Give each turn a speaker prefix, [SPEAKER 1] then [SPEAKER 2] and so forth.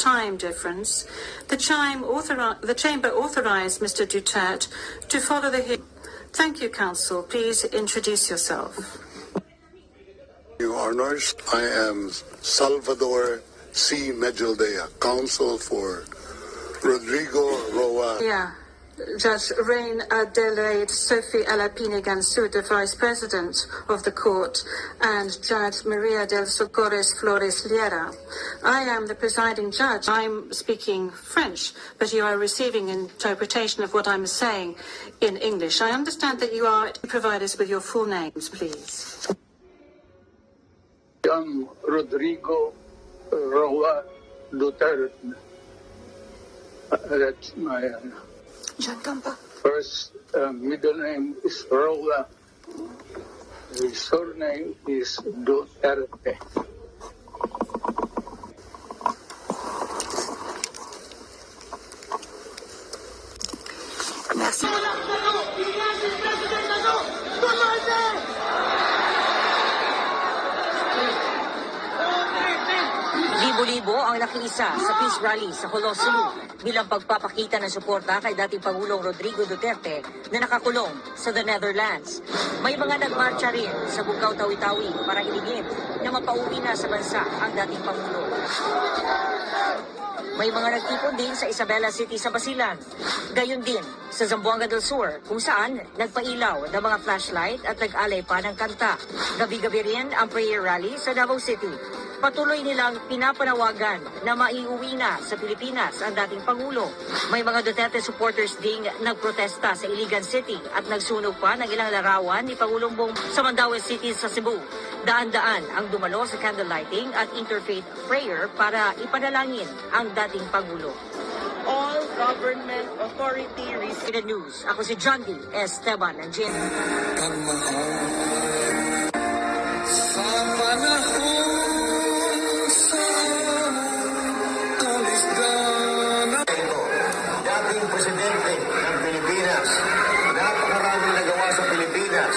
[SPEAKER 1] time difference, the Chamber authorized Mr. Duterte to follow the hearing. Thank you, Counsel. Please introduce yourself.
[SPEAKER 2] Your Honors, I am Salvador C. Medjaldea, counsel for Rodrigo Roa.
[SPEAKER 1] Yeah. Judge Rain Adelaide Sophie Alapine Gansu, the Vice President of the Court, and Judge Maria del Socorres Flores Liera. I am the presiding judge. I'm speaking French, but you are receiving interpretation of what I'm saying in English. I understand that you are to provide us with your full names, please.
[SPEAKER 3] Young Rodrigo Roa Duterte. That's my first middle name is Roa. The surname is Duterte.
[SPEAKER 1] Merci.
[SPEAKER 4] Libo-libo ang nakiisa sa peace rally sa Colosimo bilang pagpapakita ng suporta kay dating Pangulong Rodrigo Duterte na nakakulong sa the Netherlands. May mga nagmarcha rin sa Bukaw Tawi-Tawi para hilingin na mapauwi na sa bansa ang dating Pangulo. May mga nagtipon din sa Isabela City sa Basilan. Gayon din sa Zamboanga del Sur kung saan nagpailaw ng mga flashlight at nag-alay pa ng kanta. Gabi-gabi rin ang prayer rally sa Davao City. Patuloy nilang pinapanawagan na maiuwi na sa Pilipinas ang dating Pangulo. May mga Duterte supporters ding nagprotesta sa Iligan City at nagsunog pa ng ilang larawan ni Pangulong Bong sa Mandaue City sa Cebu. Daan-daan ang dumalo sa candlelighting at interfaith prayer para ipanalangin ang dating Pangulo. All government authority received news. Ako si John D. Esteban ng JN.
[SPEAKER 5] Sa panahon dating presidente ng Pilipinas, napakaraming nagawa sa Pilipinas.